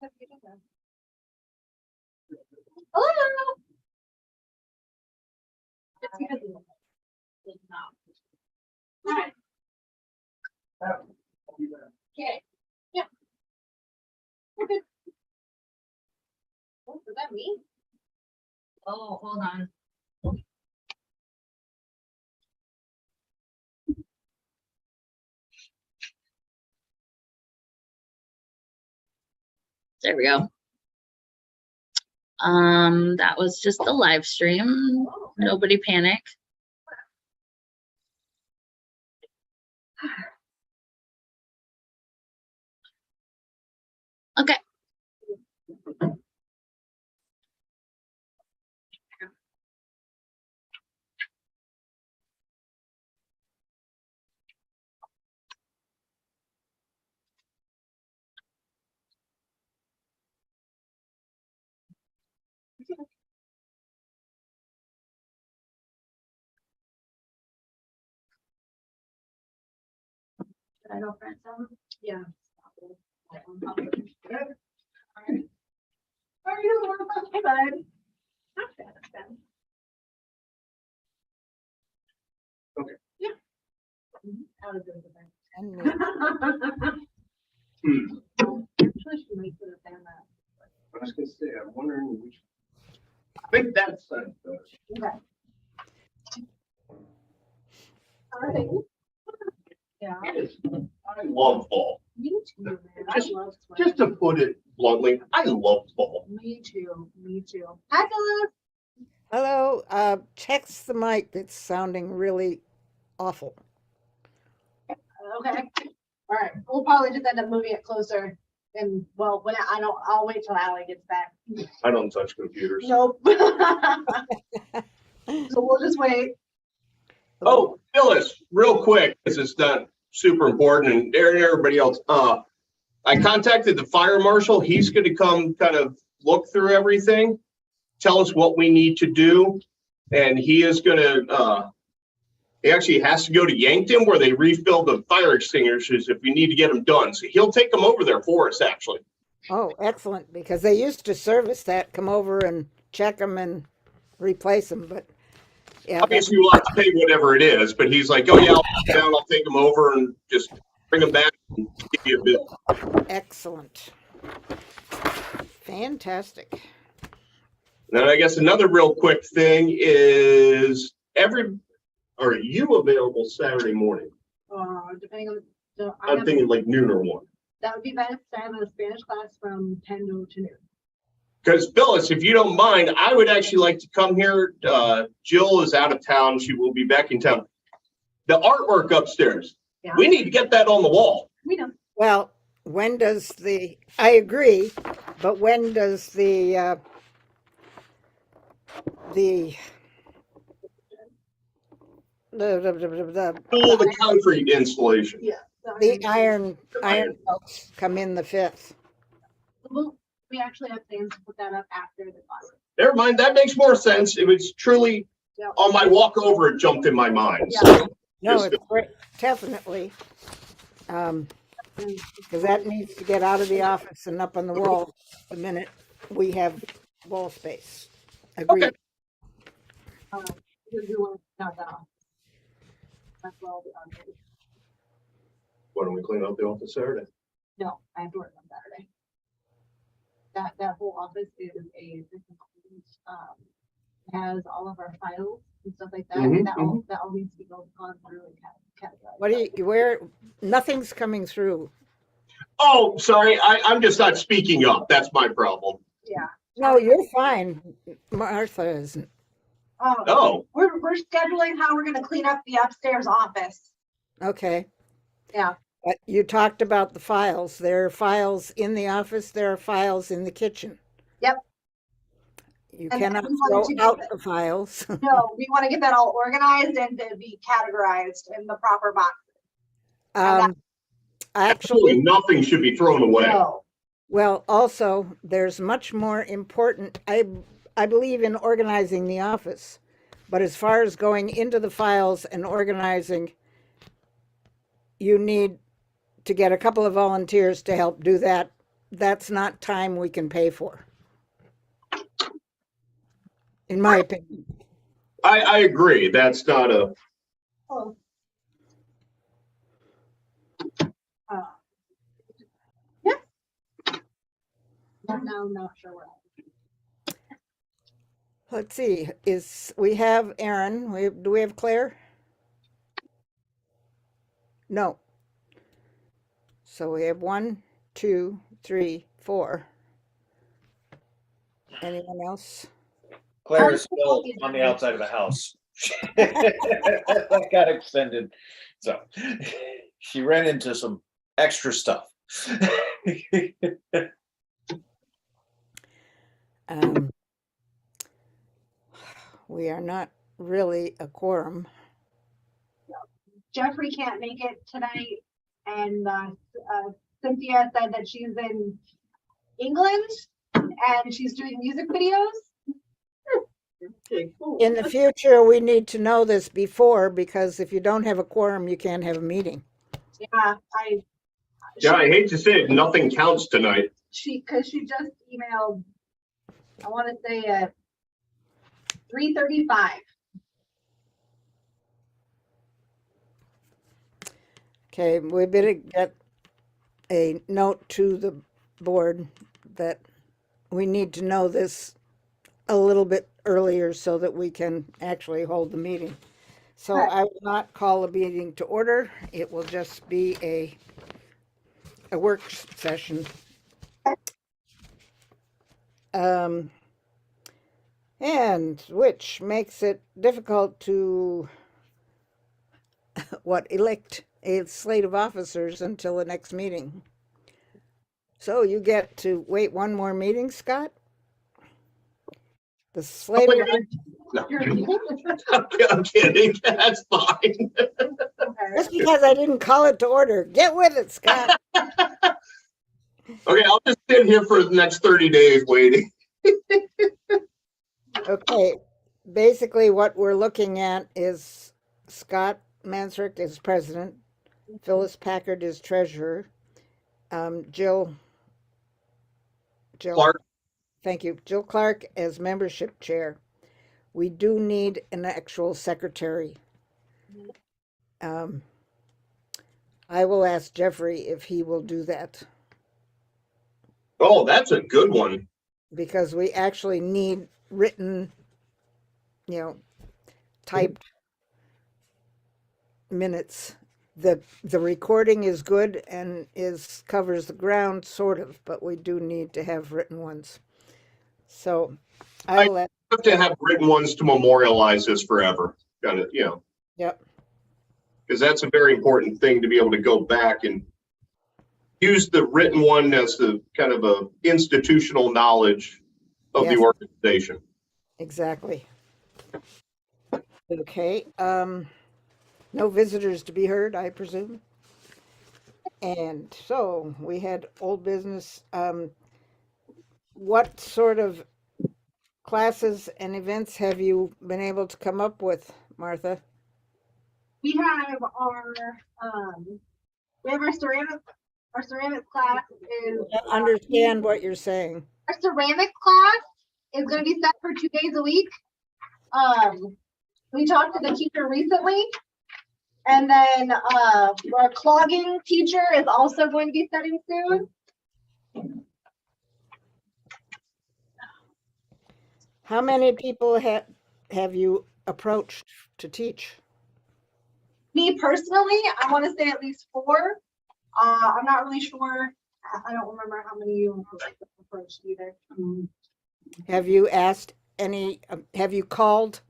Hello. All right. Okay. Yeah. Okay. Oh, was that me? Oh, hold on. There we go. That was just the live stream. Nobody panic. Okay. I know, friends. Yeah. How are you? Hey, bud. Not bad, not bad. Okay. Yeah. Out of the event. Actually, she might put a fan that. I was gonna say, I'm wondering which. I think that's Okay. All right. Yeah. I love fall. Me too, man. Just- I love sweating. Just to put it bluntly, I love fall. Me too. Me too. Hi, Phyllis. Hello, text the mic. It's sounding really awful. Okay. All right. We'll probably just end up moving it closer. And well, when I don't, I'll wait till Allie gets back. I don't touch computers. Nope. So we'll just wait. Oh, Phyllis, real quick, this is not super important, and Aaron and everybody else. I contacted the fire marshal. He's going to come kind of look through everything, tell us what we need to do, and he is going to. He actually has to go to Yankton where they refill the fire extinguishers if we need to get them done. So he'll take them over there for us, actually. Oh, excellent, because they used to service that, come over and check them and replace them, but yeah. Obviously, we'll have to pay whatever it is, but he's like, oh, yeah, I'll come down, I'll take them over and just bring them back and give you a bill. Excellent. Fantastic. Then I guess another real quick thing is are you available Saturday morning? Depending on the. I'm thinking like noon or 1. That would be best. I have a Spanish class from 10 to noon. Because Phyllis, if you don't mind, I would actually like to come here. Jill is out of town. She will be back in town. The artwork upstairs, Yeah. we need to get that on the wall. We know. Well, I agree, but when does the All the concrete installation. Yeah. iron folks come in the 5th? We actually have plans to put that up after the class. Never mind, that makes more sense. It was truly Yeah. on my walk over, it jumped in my mind. Yeah. So No, just- it's great, definitely. Because that needs to get out of the office and up on the wall the minute we have wall space. Agreed. Okay. We want to knock that off. That's what I'll be on. Why don't we clean out the office Saturday? No, I have to work on Saturday. That whole office is has all of our files and stuff like that. Mhm, That all needs to be gone through and categorized. What do where, nothing's coming through. Oh, sorry, I'm just not speaking up. That's my problem. Yeah. No, you're fine. Martha isn't. Oh, We're scheduling how we're gonna clean up the upstairs office. Okay. Yeah. But you talked about the files. There are files in the office, there are files in the kitchen. Yep. You And cannot we want throw to do out it. the files. No, we want to get that all organized and to be categorized in the proper box. Actually, absolutely nothing should be thrown away. No. well, also, there's much more important, I believe in organizing the office, but as far as going into the files and organizing, you need to get a couple of volunteers to help do that that's not time we can pay for. In my opinion. I agree. That's not a, Oh. Yeah. No, I'm not sure where. Let's see, we have Aaron, do we have Claire? No. So we have 1, 2, 3, 4. Anyone else? Claire is still on the outside of the house. That got extended. So she ran into some extra stuff. We are not really a quorum. Jeffrey can't make it tonight, and Cynthia said that she's in England and she's doing music videos. Okay, cool. In the future, we need to know this before, because if you don't have a quorum, you can't have a meeting. Yeah, I hate to say it, nothing counts tonight. because she just emailed, I want to say at 3:35. Okay, we better get a note to the board that we need to know this a little bit earlier so that we can actually hold the meeting. So Right. I will not call the meeting to order. It will just be a work session. And which makes it difficult to elect a slate of officers until the next meeting. So you get to wait one more meeting, Scott? The slate of, No. I'm kidding. That's fine. just because I didn't call it to order. Get with it, Scott. Okay, I'll just sit here for the next 30 days waiting. Okay, basically what we're looking at is Scott Mansrick is president, Phyllis Packard is treasurer, Jill, Clark, thank you, Jill Clark as membership chair. We do need an actual secretary. I will ask Jeffrey if he will do that, oh, that's a good one. because we actually need written, typed minutes. The recording is good and covers the ground sort of, but we do need to have written ones. So I will let, Have to have written ones to memorialize this forever. Got it, yep, because that's a very important thing to be able to go back and use the written one as the kind of a institutional knowledge of Yes. the organization. exactly. Okay, no visitors to be heard, I presume. And so we had old business. What sort of classes and events have you been able to come up with, Martha? We have our ceramic class is I understand what you're saying. our ceramic class is going to be set for 2 days a week. We talked to the teacher recently, and then our clogging teacher is also going to be setting soon. How many people have you approached to teach? Me personally, I want to say at least 4. I'm not really sure. I don't remember how many you approached either. Have you asked any, have you called,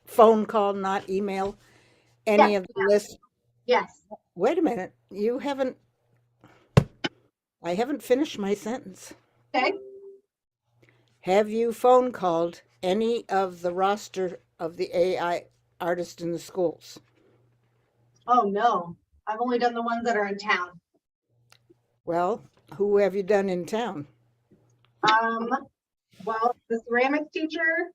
phone call, not email, any Yes, of the list? Yes. Wait a minute, I haven't finished my sentence. Okay. Have you phone called any of the roster of the AI artists in the schools? Oh, no. I've only done the ones that are in town. Well, who have you done in town? Well, the ceramics teacher.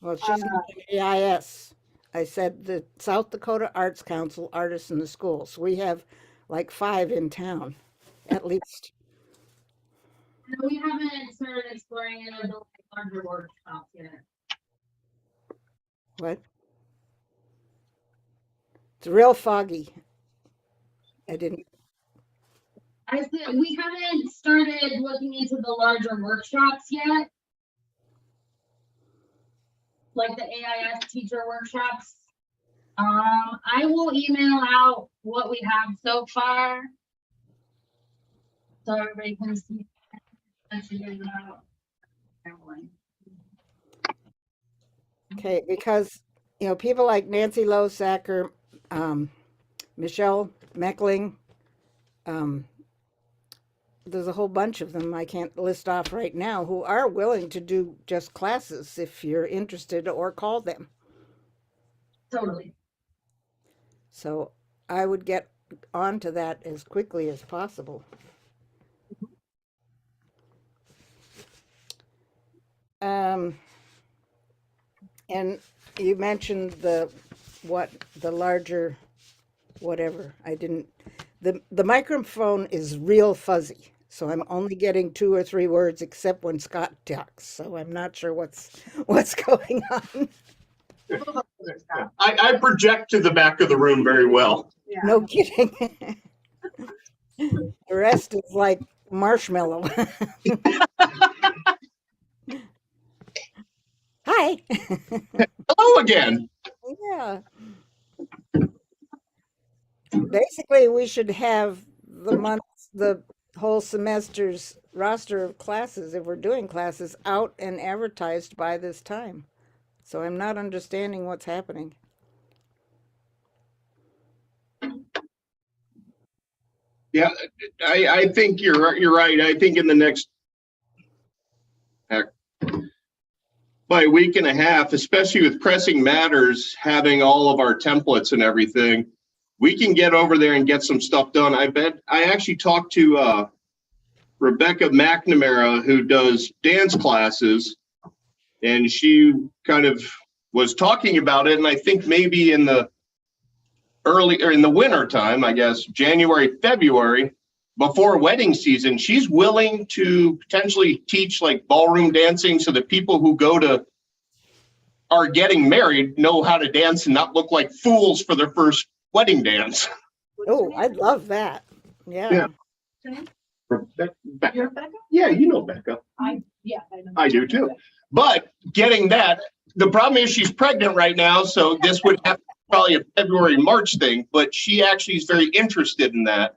Well, she's not an AIS. I said the South Dakota Arts Council artists in the schools. We have like 5 in town, at least. No, we haven't started exploring any of the larger workshops yet. What? It's real foggy. I didn't, I said, we haven't started looking into the larger workshops yet. Like the AIS teacher workshops. I will email out what we have so far. So everybody can see. And figure it out. okay, because, you know, people like Nancy Losacker, Michelle Meckling, there's a whole bunch of them I can't list off right now who are willing to do just classes if you're interested, or call them. Totally. So I would get onto that as quickly as possible. And you mentioned the larger, whatever, the microphone is real fuzzy. So I'm only getting 2 or 3 words except when Scott talks. So I'm not sure what's going on. I project to the back of the room very well. Yeah. No kidding. The rest is like marshmallow. Hi. Hello again. Yeah. Basically, we should have the whole semester's roster of classes, if we're doing classes, out and advertised by this time. So I'm not understanding what's happening. Yeah, I think you're right. I think in the next by a week and a half, especially with Pressing Matters having all of our templates and everything, we can get over there and get some stuff done. I actually talked to Rebecca McNamara, who does dance classes, and she kind of was talking about it. And I think maybe in the winter time, I guess, January, February, before wedding season, she's willing to potentially teach like ballroom dancing so that people who are getting married know how to dance and not look like fools for their first wedding dance. Oh, I'd love that. Yeah. Rebecca. You're Becca? Yeah, you know Becca. Yeah, I know. I do too. But getting that, the problem is she's pregnant right now, so this would have probably a February, March thing, but she actually is very interested in that.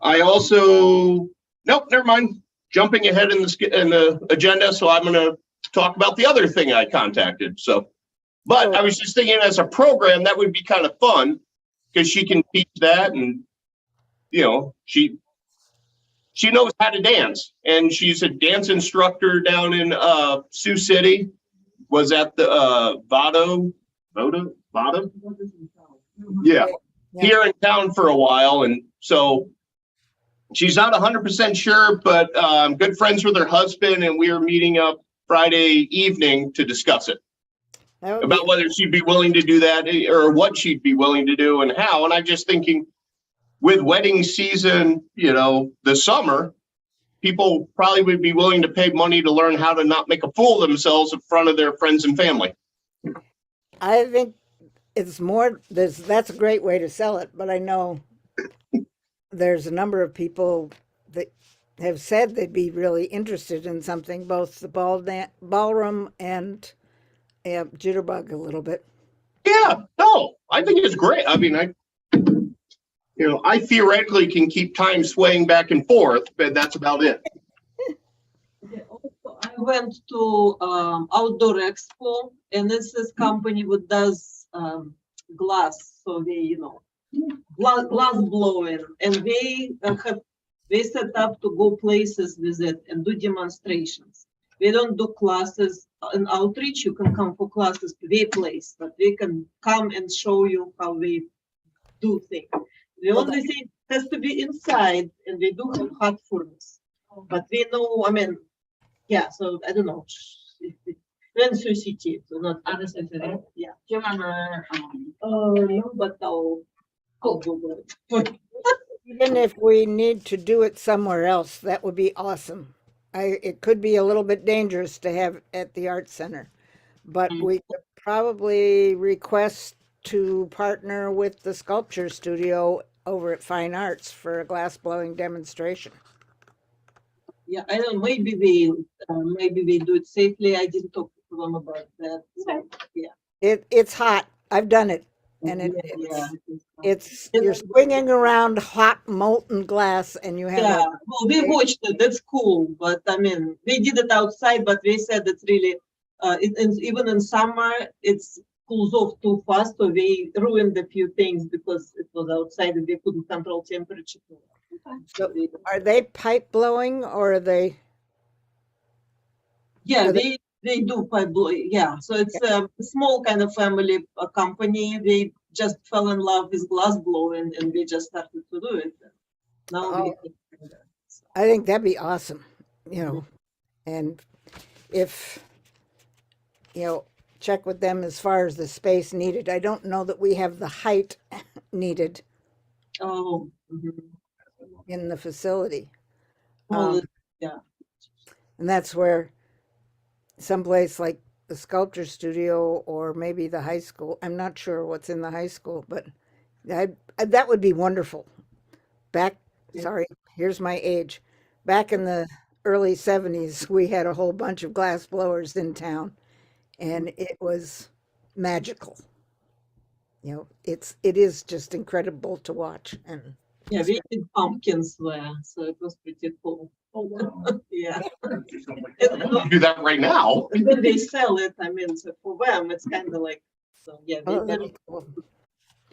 I also, nope, never mind. Jumping ahead in the agenda, so I'm going to talk about the other thing I contacted. So, but I was just thinking as a program, that would be kind of fun because she can teach that, and you know, she knows how to dance, and she's a dance instructor down in Sioux City. Was at the VAAC, yeah, here in town for a while, and so she's not 100% sure, but I'm good friends with her husband, and we are meeting up Friday evening to discuss it about whether she'd be willing to do that or what she'd be willing to do and how. And I'm just thinking, with wedding season, you know, the summer, people probably would be willing to pay money to learn how to not make a fool of themselves in front of their friends and family. I think it's more, that's a great way to sell it, but I know there's a number of people that have said they'd be really interested in something, both the ballroom and jitterbug a little bit. Yeah, no, I think it's great. I mean, I theoretically can keep time swaying back and forth, but that's about it. Also, I went to outdoor expo, and this is company that does glass, so they, glass blowing, and they set up to go places with it and do demonstrations. We don't do classes in outreach. You can come for classes to their place, but they can come and show you how they do things. The only thing has to be inside, and they do have hot furnace. But we know, I mean, yeah, so I don't know. We're in Sioux City, so not other city. Yeah. Do you remember? No, but I'll Google it. Even if we need to do it somewhere else, that would be awesome. it could be a little bit dangerous to have at the art center, but we could probably request to partner with the sculpture studio over at Fine Arts for a glass blowing demonstration. Yeah, I don't know, maybe they do it safely. I didn't talk to them about that. So, yeah. It's hot. I've done it, and Yeah. it's you're swinging around hot molten glass, and you have Yeah, well, we watched it. That's cool, but I mean, they did it outside, but they said it's really, even in summer, it's cools off too fast, so they ruined a few things because it was outside and they couldn't control temperature. So are they pipe blowing or are they? Yeah, Are they- they do pipe blowing. Yeah, so it's a small kind of family company. They just fell in love with glass blowing and they just started to do it. Now Oh. I think that'd be awesome, and if, check with them as far as the space needed. I don't know that we have the height needed Oh. Mhm. in the facility. Well, Um, And that's where someplace like the sculpture studio or maybe the high school, I'm not sure what's in the high school, but that would be wonderful. Sorry, here's my age. Back in the early 70s, we had a whole bunch of glass blowers in town, and it was magical. It is just incredible to watch. And yeah, we did pumpkins there, so it was pretty cool. Oh, wow. Yeah. Do that right now. And when they sell it, I mean, so for them, it's kind of like, so yeah. that'd be cool.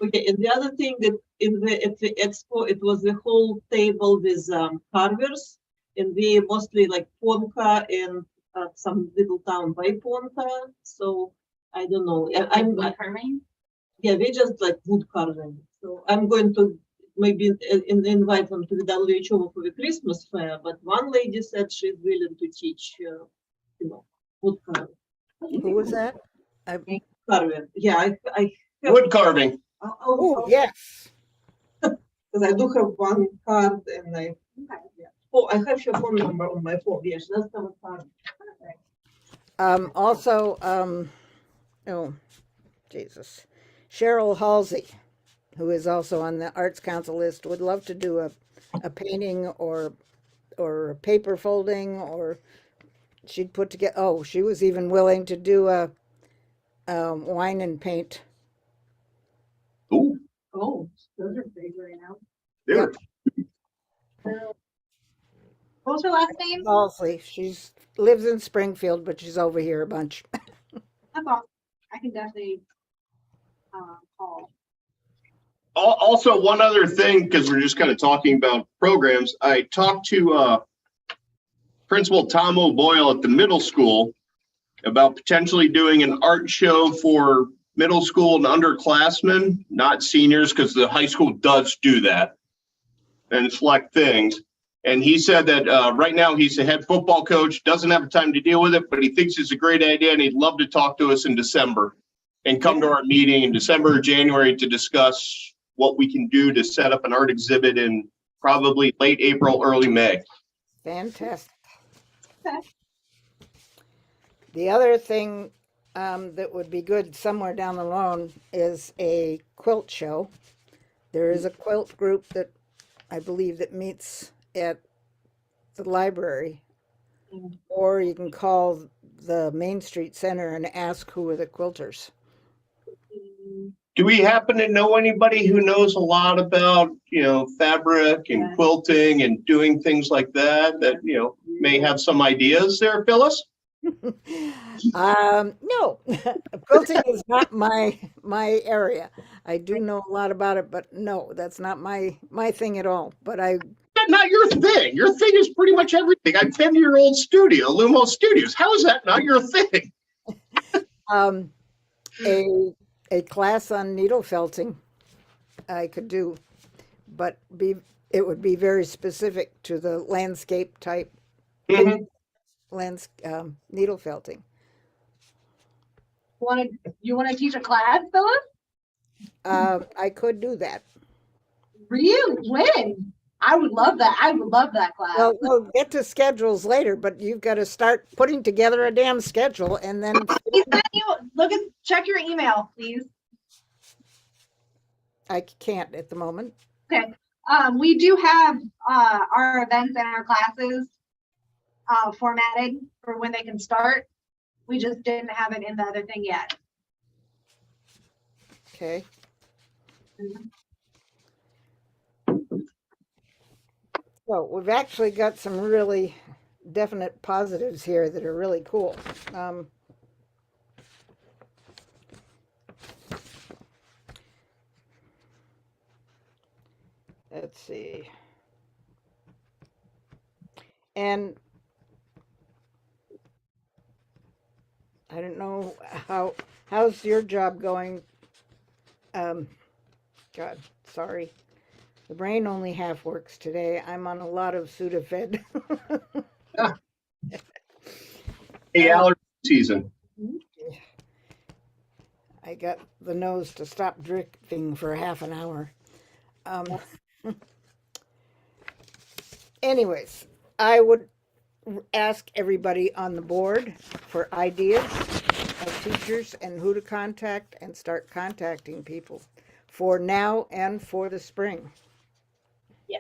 Okay, and the other thing that at the expo, it was the whole table with carvers, and we mostly like Ponca and some little town by Ponca. So I don't know. Yeah, we just like wood carving. So I'm going to maybe invite them to the WHO for the Christmas fair. But one lady said she's willing to teach, wood carving. Who was that? Carving. Yeah, I have. Wood carving. Oh, yes. Because I do have one card and I have your phone number on my phone. Yes, that's the card. Also, oh, Jesus. Cheryl Halsey, who is also on the Arts Council list, would love to do a painting or a paper folding, or she'd put together, she was even willing to do a wine and paint. Ooh, Oh, those are big right now. there. What was her last name? Halsey, she's lives in Springfield, but she's over here a bunch. That's awesome. I can definitely call. Also, one other thing, because we're just kind of talking about programs, I talked to Principal Tom O'Boyle at the middle school about potentially doing an art show for middle school and underclassmen, not seniors, because the high school does do that and select things. And he said that right now he's the head football coach, doesn't have time to deal with it, but he thinks it's a great idea and he'd love to talk to us in December and come to our meeting in December or January to discuss what we can do to set up an art exhibit in probably late April, early May. Fantastic. Okay. The other thing that would be good somewhere down the line is a quilt show. There is a quilt group that I believe that meets at the library, or you can call the Main Street Center and ask who are the quilters. Do we happen to know anybody who knows a lot about, fabric and quilting and doing things like that, may have some ideas there, Phyllis? No, quilting is not my area. I do know a lot about it, but no, that's not my thing at all. But That's not your thing. Your thing is pretty much everything. I've been to your old studio, Lumos Studios. How is that not your thing? A class on needle felting I could do, but it would be very specific to the landscape type needle felting. You want to teach a class, Phyllis? I could do that. Really? When? I would love that. I would love that class. Well, we'll get to schedules later, but you've got to start putting together a damn schedule and then He sent you, check your email, please. I can't at the moment. Okay. We do have our events and our classes formatted for when they can start. We just didn't have it in the other thing yet. Okay. So we've actually got some really definite positives here that are really cool. Let's see. And I don't know how's your job going? God, sorry. The brain only half works today. I'm on a lot of Sudafed. Hey, allergy season. I got the nose to stop dripping for half an hour. Anyways, I would ask everybody on the board for ideas of teachers and who to contact and start contacting people for now and for the spring. Yeah.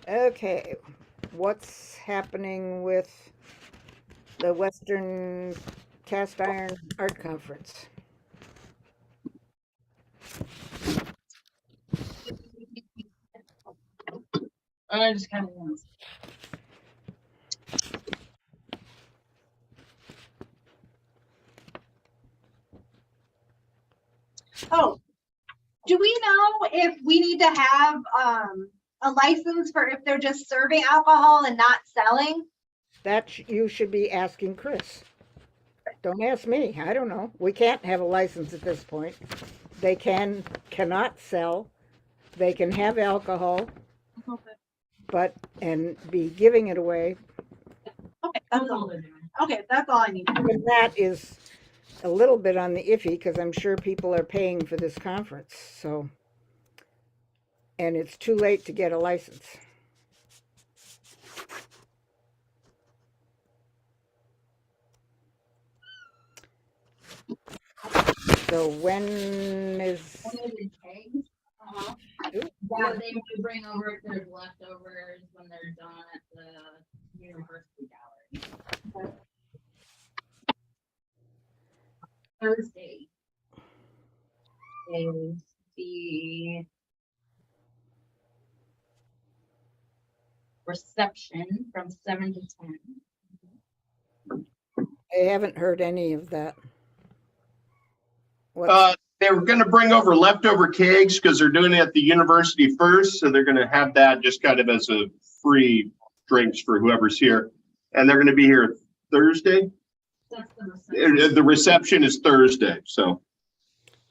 Okay, what's happening with the Western Cast Iron Art Conference? I just kind of. Oh, do we know if we need to have a license for if they're just serving alcohol and not selling? That you should be asking Chris. Don't ask me. I don't know. We can't have a license at this point. They cannot sell. They can have alcohol, but and be giving it away. Okay, that's all. Okay, that's all I need. And that is a little bit on the iffy because I'm sure people are paying for this conference. So, and it's too late to get a license. So when is Yeah, they would bring over if there's leftovers when they're done at the university gallery. Thursday is the reception from 7 to 10. I haven't heard any of that. What? They were going to bring over leftover kegs because they're doing it at the university first. So they're going to have that just kind of as a free drinks for whoever's here. And they're going to be here Thursday. That's the reception. The reception is Thursday. So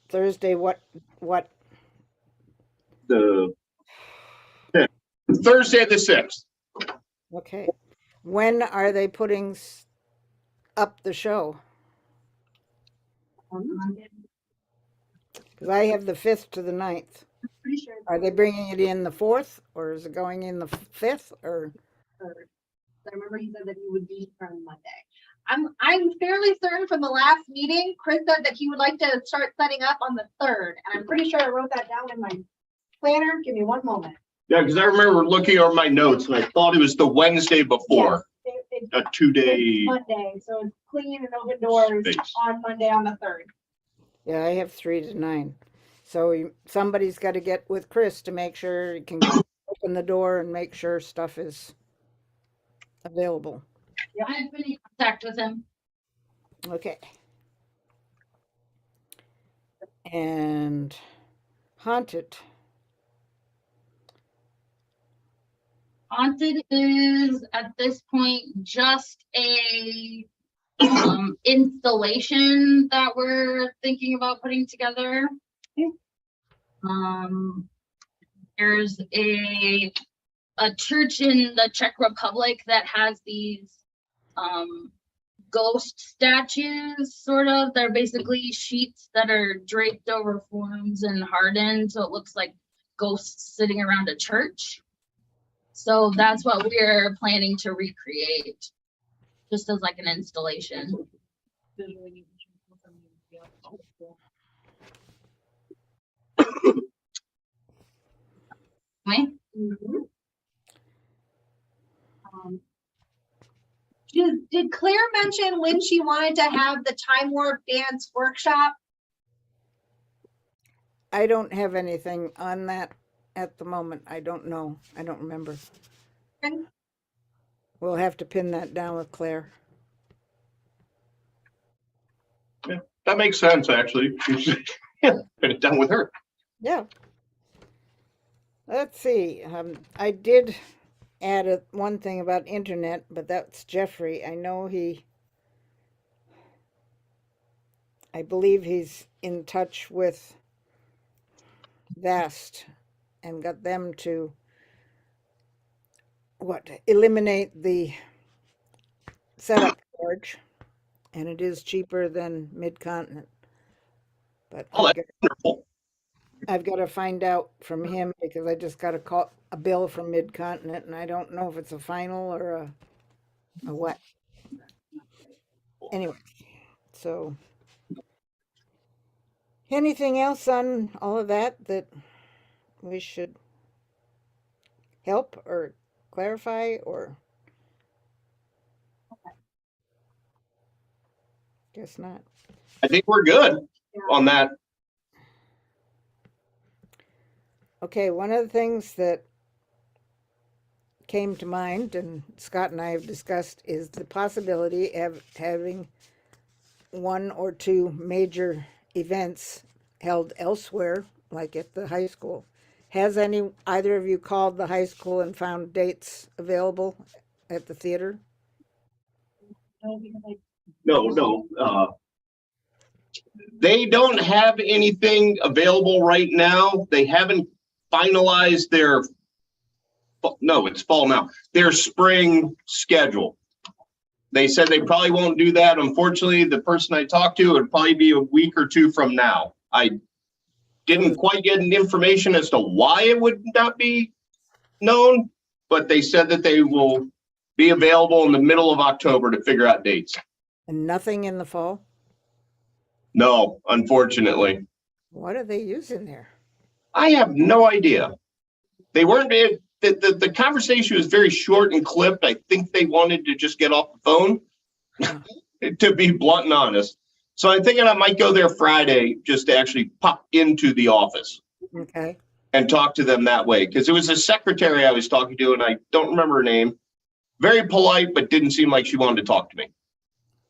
Thursday, what? the Thursday the 6th. Okay. When are they putting up the show? Monday. Mm-hmm. Because I have the 5th to the 9th. Pretty sure. Are they bringing it in the 4th or is it going in the 5th or? Third. I remember he said that he would be from Monday. I'm fairly certain from the last meeting, Chris said that he would like to start setting up on the 3rd, and I'm pretty sure I wrote that down in my planner. Give me one moment. Yeah, because I remember looking over my notes and I thought it was the Wednesday before. Yes, A 2-day. Monday, so it's clean and open doors Space. on Monday on the 3rd. Yeah, I have 3 to 9. So somebody's got to get with Chris to make sure he can open the door and make sure stuff is available. I've been in contact with him. Okay. And Haunted. Haunted is at this point just a installation that we're thinking about putting together. There's a church in the Czech Republic that has these ghost statues, sort of. They're basically sheets that are draped over forms and hardened, so it looks like ghosts sitting around a church. So that's what we're planning to recreate, just as like an installation. Me? Did Claire mention when she wanted to have the time warp dance workshop? I don't have anything on that at the moment. I don't know. I don't remember. Okay. We'll have to pin that down with Claire. That makes sense, actually. Yeah, put it done with her. Yeah. Let's see. I did add one thing about internet, but that's Jeffrey. I know I believe he's in touch with VAAC and got them to eliminate the setup charge, and it is cheaper than Mid-Continent. But Oh, that's wonderful. I've got to find out from him because I just got a bill from Mid-Continent, and I don't know if it's a final or a what. Anyway, so anything else on all of that we should help or clarify or? Guess not. I think we're good on that. Okay, one of the things that came to mind, and Scott and I have discussed, is the possibility of having one or two major events held elsewhere, like at the high school. Has either of you called the high school and found dates available at the theater? No. They don't have anything available right now. They haven't finalized it's fall now, their spring schedule. They said they probably won't do that. Unfortunately, the person I talked to, would probably be a week or two from now. I didn't quite get any information as to why it would not be known, but they said that they will be available in the middle of October to figure out dates. And nothing in the fall? No, unfortunately. What are they using there? I have no idea. They weren't, the conversation was very short and clipped. I think they wanted to just get off the phone, to be blunt and honest. So I'm thinking I might go there Friday just to actually pop into the office. Okay. And talk to them that way. Because it was a secretary I was talking to, and I don't remember her name. Very polite, but didn't seem like she wanted to talk to me.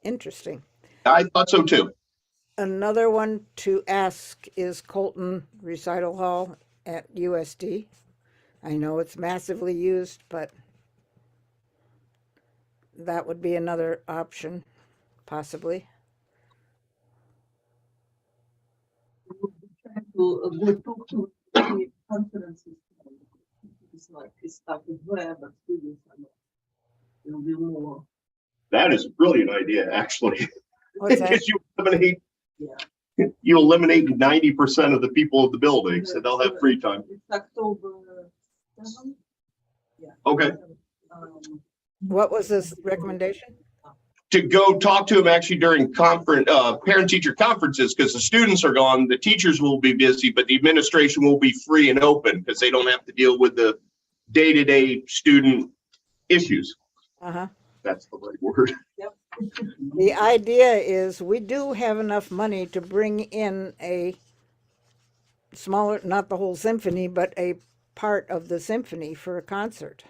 Interesting. I thought so too. Another one to ask is Colton Recital Hall at USD. I know it's massively used, but that would be another option, possibly. We talk to the conferences. It's like it's stuff is where, but students are not. It'll be more. That is a brilliant idea, actually. What's that? Because you eliminate 90% of the people of the building, so they'll have free time. It's October 7th. Yeah. Okay. What was this recommendation? To go talk to them actually during parent-teacher conferences, because the students are gone, the teachers will be busy, but the administration will be free and open because they don't have to deal with the day-to-day student issues. Uh-huh. That's the right word. The idea is we do have enough money to bring in a smaller, not the whole symphony, but a part of the symphony for a concert,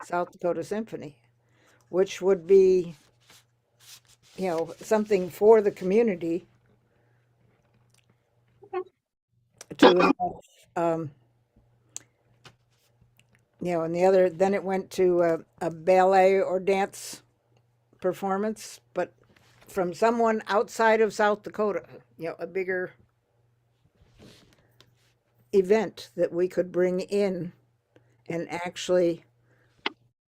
South Dakota Symphony, which would be, something for the community to, and then it went to a ballet or dance performance, but from someone outside of South Dakota, a bigger event that we could bring in and actually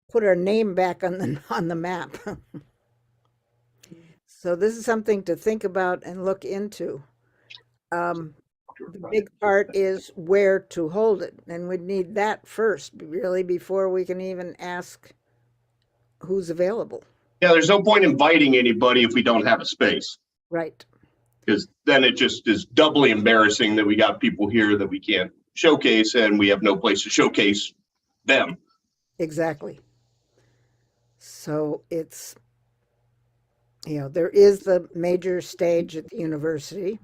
put our name back on the map. So this is something to think about and look into. The big part is where to hold it, and we'd need that first, really, before we can even ask who's available. Yeah, there's no point inviting anybody if we don't have a space, Right. because then it just is doubly embarrassing that we got people here that we can't showcase and we have no place to showcase them. Exactly. So it's, there is the major stage at the university.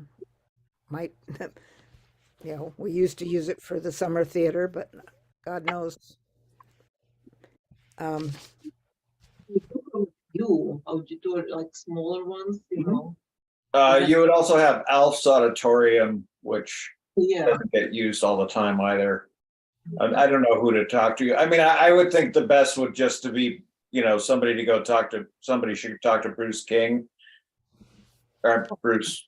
Might, we used to use it for the summer theater, but God knows. You auditor, like smaller ones, You would also have Alf's Auditorium, which Yeah, doesn't get used all the time either. I don't know who to talk to. I mean, I would think the best would just to be, somebody to go talk to, somebody should talk to Bruce King. Or Bruce,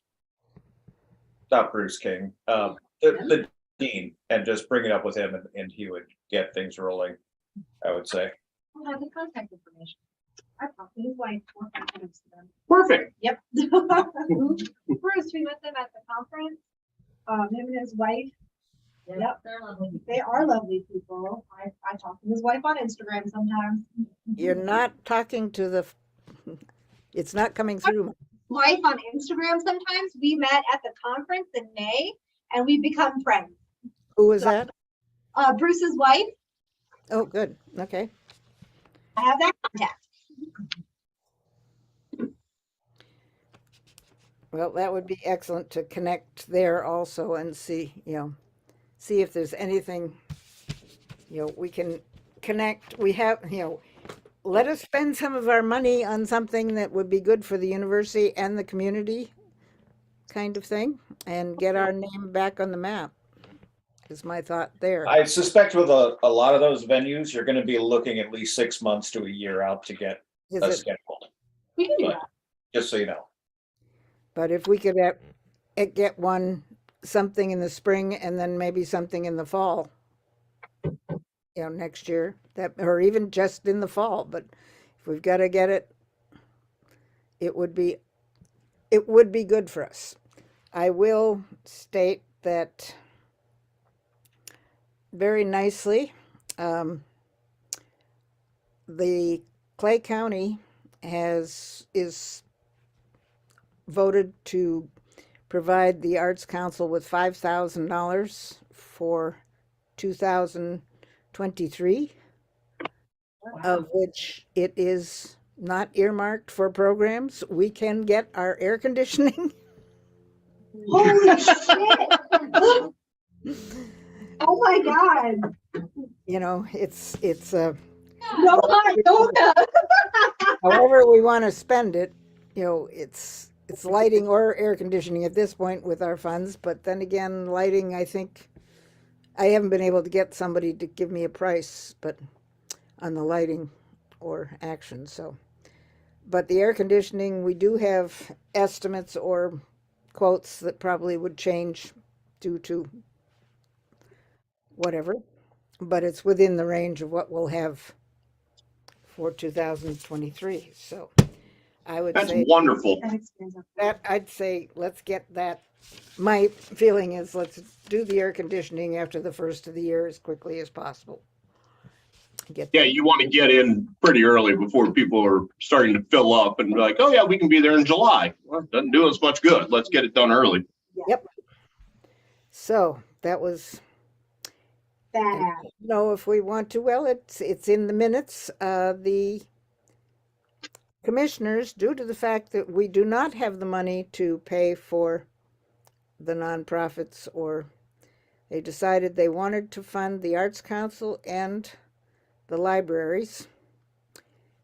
not Bruce King, the dean, and just bring it up with him and he would get things rolling, I would say. We'll have the contact information. I talked to his wife 4 or 5 times to them. Perfect. Yep. Bruce, we met them at the conference. Him and his wife. Yep. They're lovely. They are lovely people. I talk to his wife on Instagram sometimes. You're not talking to the, it's not coming through. Wife on Instagram sometimes. We met at the conference in May and we've become friends. Who was that? Bruce's wife. Oh, good. Okay. I have that contact. Well, that would be excellent to connect there also and see if there's anything, we can connect. We have, let us spend some of our money on something that would be good for the university and the community kind of thing and get our name back on the map is my thought there. I suspect with a lot of those venues, you're gonna be looking at least 6 months to a year out to get Is a it, scheduled, We can do But- that. just so you know. but if we could get something in the spring and then maybe something in the fall, next year, or even just in the fall, but if we've got to get it, it would be good for us. I will state that very nicely, the Clay County is voted to provide the Arts Council with $5,000 for 2023, of which it is not earmarked for programs. We can get our air conditioning. Holy shit. Oh my God. It's No, I don't know. however we want to spend it, it's lighting or air conditioning at this point with our funds. But then again, lighting, I think I haven't been able to get somebody to give me a price, but on the lighting or action. So, but the air conditioning, we do have estimates or quotes that probably would change due to whatever, but it's within the range of what we'll have for 2023. So I would That's say wonderful. that I'd say let's get that. My feeling is let's do the air conditioning after the first of the year as quickly as possible. Yeah, you want to get in pretty early before people are starting to fill up and be like, oh yeah, we can be there in July. Well, it doesn't do us much good. Let's get it done early. Yep. So that was, Bad. if we want to, well, it's in the minutes. The commissioners, due to the fact that we do not have the money to pay for the nonprofits, or they decided they wanted to fund the Arts Council and the libraries,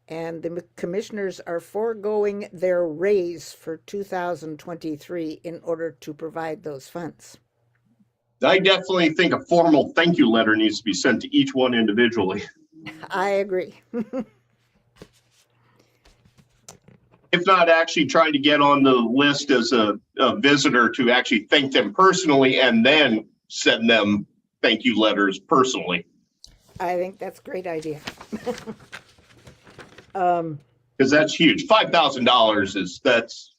and the commissioners are foregoing their raise for 2023 in order to provide those funds. I definitely think a formal thank you letter needs to be sent to each one individually. I agree. If not actually trying to get on the list as a visitor to actually thank them personally and then send them thank you letters personally. I think that's a great idea. Because Because that's huge. $5,000 that's,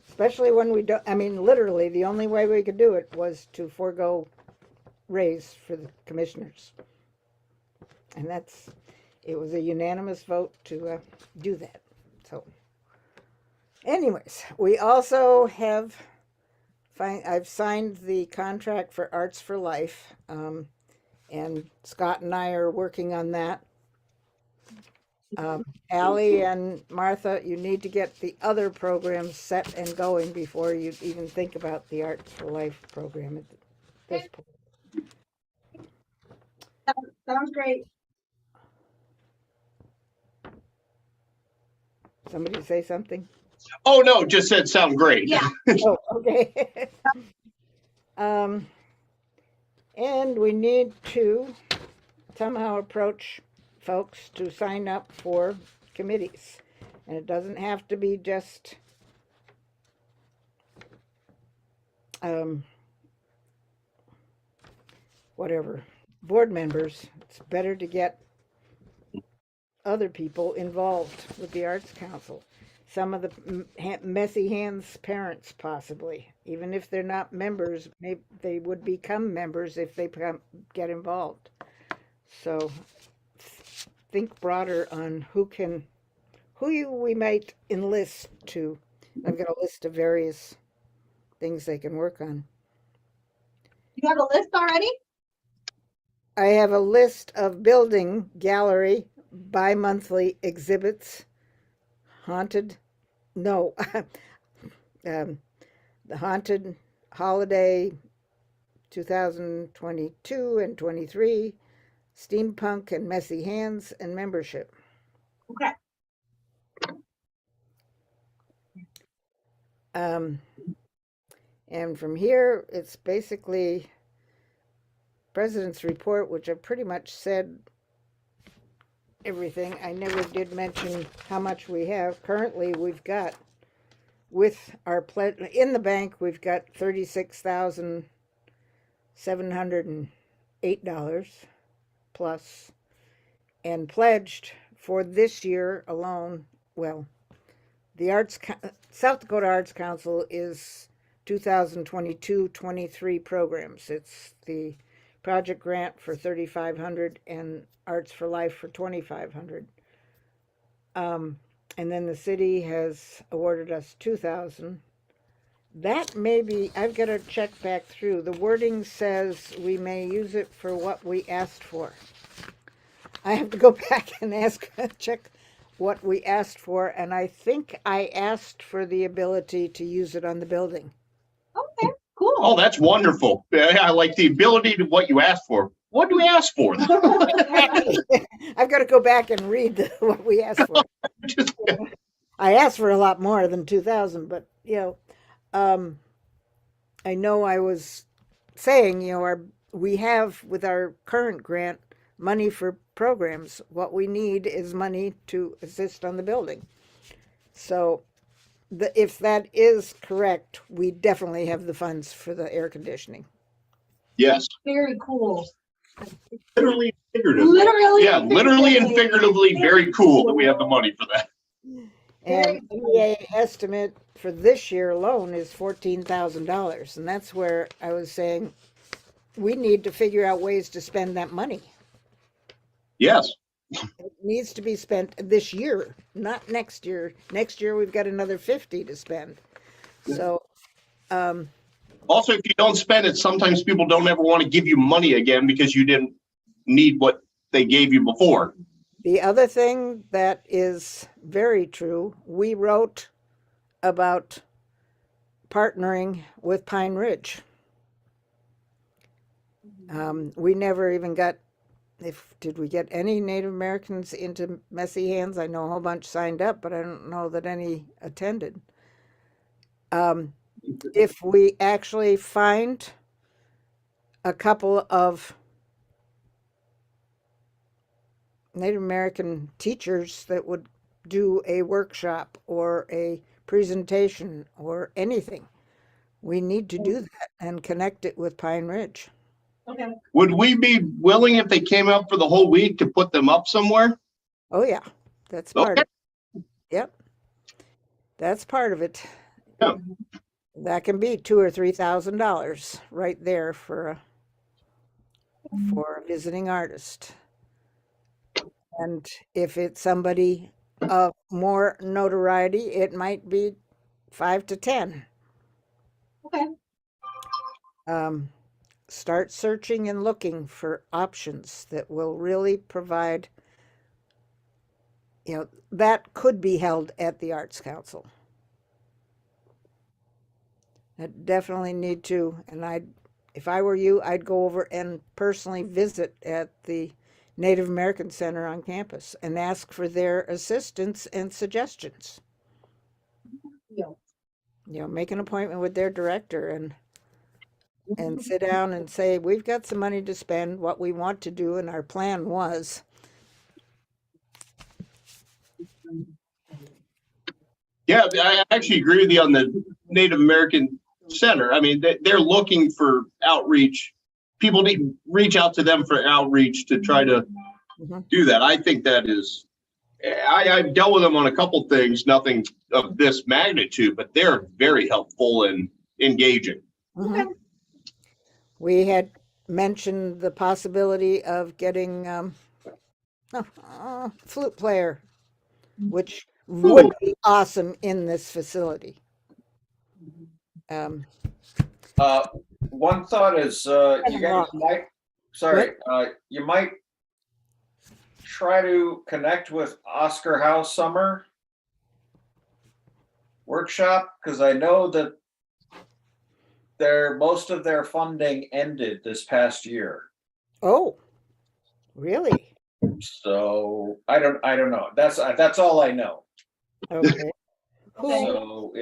Especially when we don't, I mean, literally, the only way we could do it was to forego raise for the commissioners. And it was a unanimous vote to do that, so. Anyways, we also have, I've signed the contract for Arts for Life, and Scott and I are working on that. Ally and Martha, you need to get the other programs set and going before you even think about the Arts for Life program at this point. Sounds great. Somebody say something? oh no, just said sound great. Yeah. Oh, okay. And we need to somehow approach folks to sign up for committees. And it doesn't have to be just whatever, board members. It's better to get other people involved with the Arts Council. Some of the messy hands parents, possibly, even if they're not members, maybe they would become members if they get involved. So think broader on we might enlist to. I've got a list of various things they can work on. You have a list already? I have a list of building, gallery, bi-monthly exhibits, the haunted holiday 2022 and 23, steampunk and messy hands, and membership. Okay. And from here, it's basically President's report, which I pretty much said everything. I never did mention how much we have. Currently, we've got, with our pledge in the bank, we've got $36,708 plus, and pledged for this year alone. Well, the South Dakota Arts Council is 2022-23 programs. It's the project grant for $3,500 and Arts for Life for $2,500. And then the city has awarded us $2,000. That may be, I've got to check back through. The wording says we may use it for what we asked for. I have to go back and check what we asked for, and I think I asked for the ability to use it on the building. Okay, cool. Oh, that's wonderful. Yeah, I like the ability to what you asked for. What do we ask for? I've got to go back and read what we asked for. I asked for a lot more than 2,000, but I know I was saying, we have with our current grant money for programs. What we need is money to assist on the building. So if that is correct, we definitely have the funds for the air conditioning. Yes. Very cool. Literally, figuratively. Literally. Yeah, literally and figuratively, very cool that we have the money for that. And the estimate for this year alone is $14,000. And that's where I was saying we need to figure out ways to spend that money. Yes. It needs to be spent this year, not next year. Next year, we've got another 50 to spend. So, Also, if you don't spend it, sometimes people don't ever want to give you money again because you didn't need what they gave you before. the other thing that is very true, we wrote about partnering with Pine Ridge. We never even got, did we get any Native Americans into Messy Hands? I know a whole bunch signed up, but I don't know that any attended. If we actually find a couple of Native American teachers that would do a workshop or a presentation or anything, we need to do that and connect it with Pine Ridge. Okay. Would we be willing, if they came out for the whole week, to put them up somewhere? Oh yeah, that's part of it. Yep. That's part of it. Yeah. That can be $2,000 or $3,000 right there for a visiting artist. And if it's somebody of more notoriety, it might be 5 to 10. Okay. Start searching and looking for options that will really provide, that could be held at the Arts Council. I definitely need to, and if I were you, I'd go over and personally visit at the Native American Center on campus and ask for their assistance and suggestions. Yeah. Make an appointment with their director and sit down and say, we've got some money to spend, what we want to do, and our plan was. Yeah, I actually agree with you on the Native American Center. I mean, they're looking for outreach. People need to reach out to them for outreach to try to do that. I think that is, I've dealt with them on a couple things, nothing of this magnitude, but they're very helpful and engaging. Mhm. We had mentioned the possibility of getting a flute player, which would be awesome in this facility. One thought is, you guys might, you might try to connect with Oscar House Summer Workshop, because I know that most of their funding ended this past year. Oh, really? So I don't know. That's all I know. Okay. So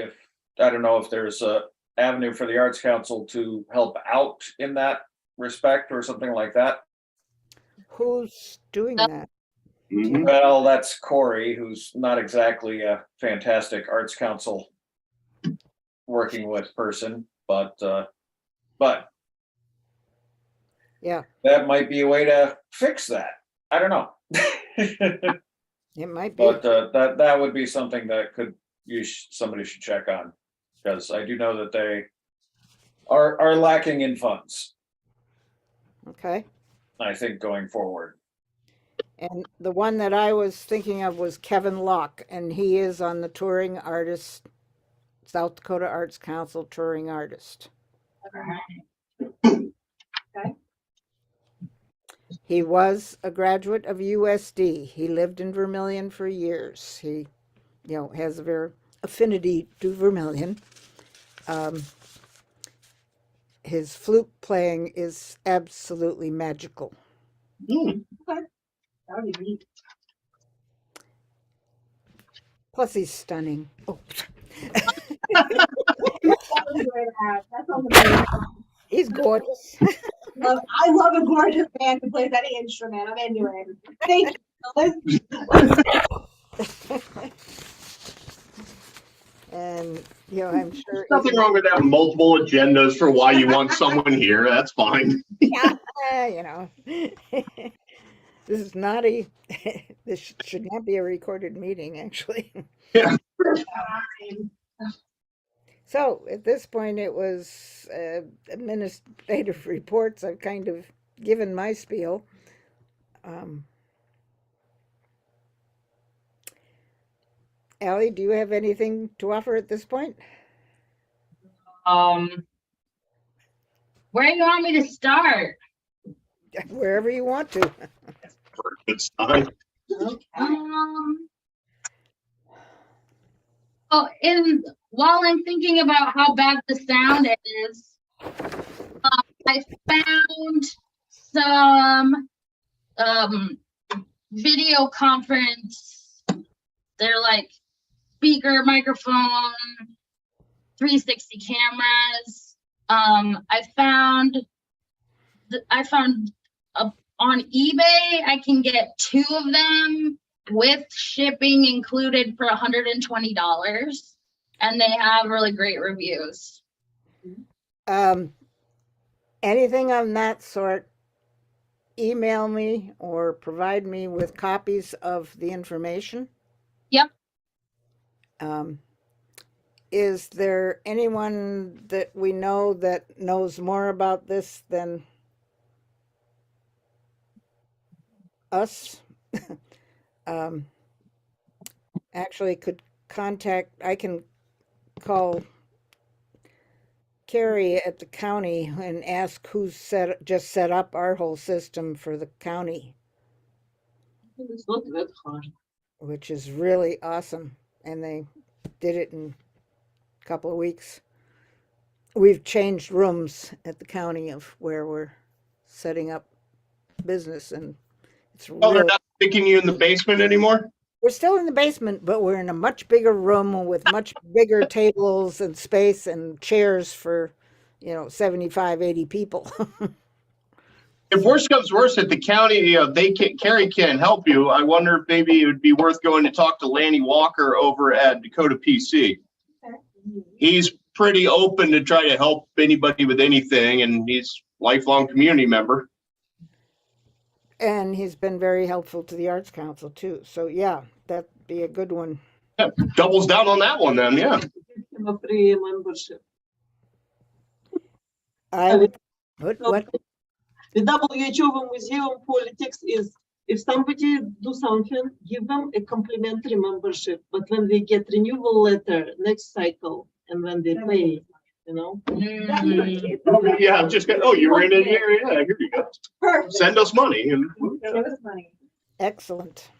I don't know if there's a avenue for the Arts Council to help out in that respect or something like that. Who's doing that? Mhm. Well, that's Corey, who's not exactly a fantastic Arts Council working with person, but Yeah, that might be a way to fix that. I don't know. it might be. But that would be something that somebody should check on, because I do know that they are lacking in funds, Okay. I think, going forward. And the one that I was thinking of was Kevin Locke, and he is on the touring artist, South Dakota Arts Council touring artist. Okay. He was a graduate of USD. He lived in Vermillion for years. He, has a very affinity to Vermillion. His flute playing is absolutely magical. Okay. That would be neat. Plus, he's stunning. Oh, That sounds great. That sounds amazing. he's gorgeous. I love a gorgeous man who plays any instrument. I'm into it. Thank you, Phyllis. And, I'm sure. Nothing wrong with having multiple agendas for why you want someone here. That's fine. Yeah, this is not this should not be a recorded meeting, actually. Yeah. So at this point, it was administrative reports. I've kind of given my spiel. Allie, do you have anything to offer at this point? Where do you want me to start? Wherever you want to. It's fine. While I'm thinking about how bad the sound is, I found some video conference. They're like speaker, microphone, 360 cameras. I found on eBay, I can get 2 of them with shipping included for $120, and they have really great reviews. Anything on that sort, email me or provide me with copies of the information. Yep. Is there anyone that we know that knows more about this than us? um, Actually could I can call Carrie at the county and ask who's just set up our whole system for the county, It's not that hard. which is really awesome. And they did it in a couple of weeks. We've changed rooms at the county of where we're setting up business, and it's Oh, they're really, not sticking you in the basement anymore? we're still in the basement, but we're in a much bigger room with much bigger tables and space and chairs for, 75, 80 people. If worse comes worse at the county, Carrie can't help you. I wonder if maybe it would be worth going to talk to Lanny Walker over at Dakota PC. He's pretty open to try to help anybody with anything, and he's lifelong community member. And he's been very helpful to the Arts Council too. So yeah, that'd be a good one. Yeah, doubles down on that one then, yeah. Give him a free membership. I would, what? The WHO Museum politics is if somebody do something, give them a complimentary membership. But when they get renewal letter next cycle and when they pay, Yeah, I'm just gonna, you were in it here, yeah, here you go. Perfect. Send us money. And Give us money. Excellent.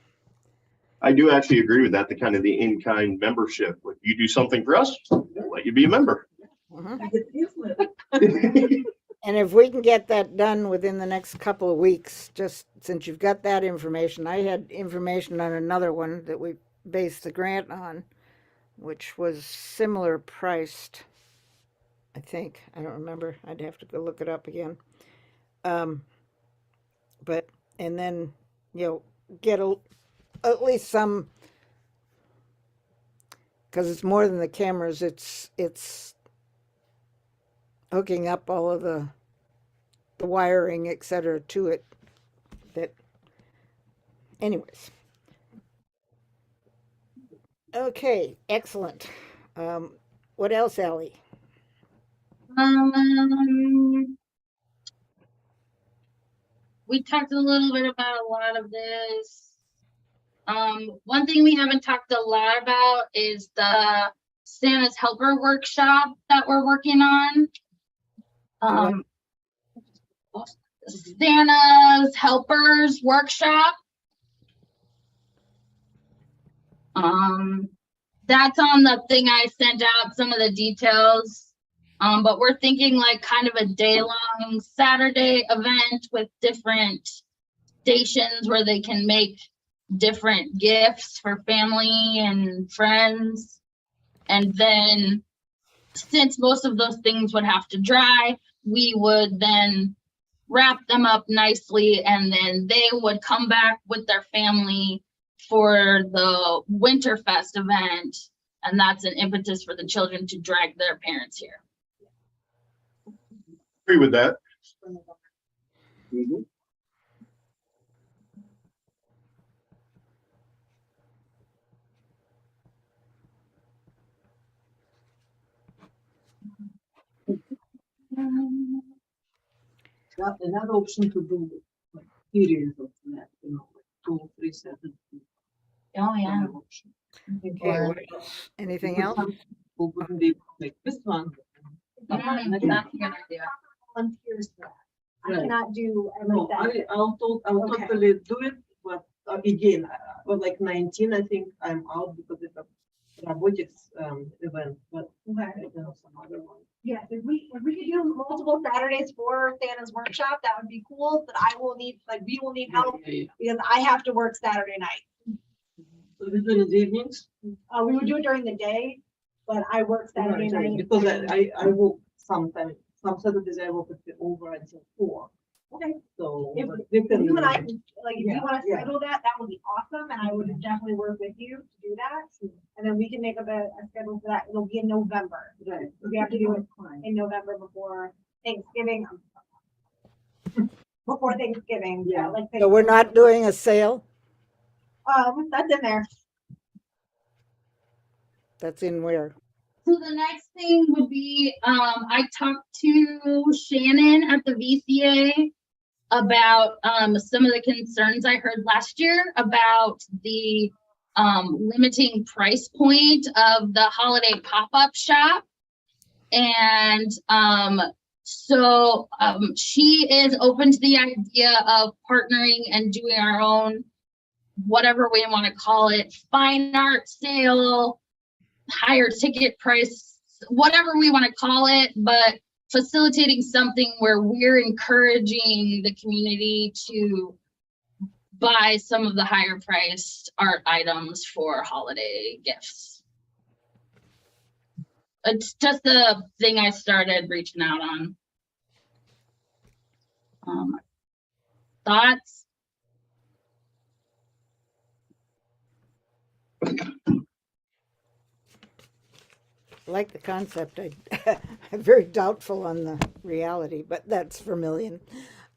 I do actually agree with that, the kind of the in-kind membership. If you do something for us, we'll let you be a member. Mhm. And if we can get that done within the next couple of weeks, just since you've got that information, I had information on another one that we based the grant on, which was similar priced, I think. I don't remember. I'd have to go look it up again. But, and then, get at least some, because it's more than the cameras, it's hooking up all of the wiring, et cetera, to it. That, anyways. Okay, excellent. What else, Ally? We talked a little bit about a lot of this. One thing we haven't talked a lot about is the Santa's Helper workshop that we're working on. Santa's Helpers workshop. That's on the thing I sent out, some of the details. But we're thinking like kind of a day-long Saturday event with different stations where they can make different gifts for family and friends. And then since most of those things would have to dry, we would then wrap them up nicely, and then they would come back with their family for the Winterfest event. And that's an impetus for the children to drag their parents here. Agree with that. Mhm. Another option to do like series of that, like 2, 3 sessions. Oh, yeah. Another option. Okay, what else? Anything else? People wouldn't be like this one. That's a good idea. Volunteers for that. I Right. cannot do No, everything. I'll Okay. totally do it, but again, well, like 19, I think I'm out because it's a robotics event, but Okay. I know some other one. Yes, if we could do multiple Saturdays for Santa's workshop, that would be cool, but we will need help Yeah. because I have to work Saturday night. So we do it in the evenings? We would do it during the day, but I work Saturday Right, night. because I work sometimes, some Saturdays I work over until 4. Okay. So. If but we can- you and I, can- like, if you Yeah, wanna yeah. schedule that, that would be awesome, and I would definitely work with you to do that. And then we can make a schedule for that, it'll be in November. Right. We have to do it in November before Thanksgiving. Before Thanksgiving, yeah, Yeah. like. So we're not doing a sale? That's in there. That's in where? So the next thing would be, I talked to Shannon at the VCA about some of the concerns I heard last year about the limiting price point of the holiday pop-up shop. And so she is open to the idea of partnering and doing our own, whatever we want to call it, fine art sale, higher ticket price, whatever we want to call it, but facilitating something where we're encouraging the community to buy some of the higher priced art items for holiday gifts. It's just a thing I started reaching out on. Thoughts? I like the concept. I'm very doubtful on the reality, but that's Vermillion.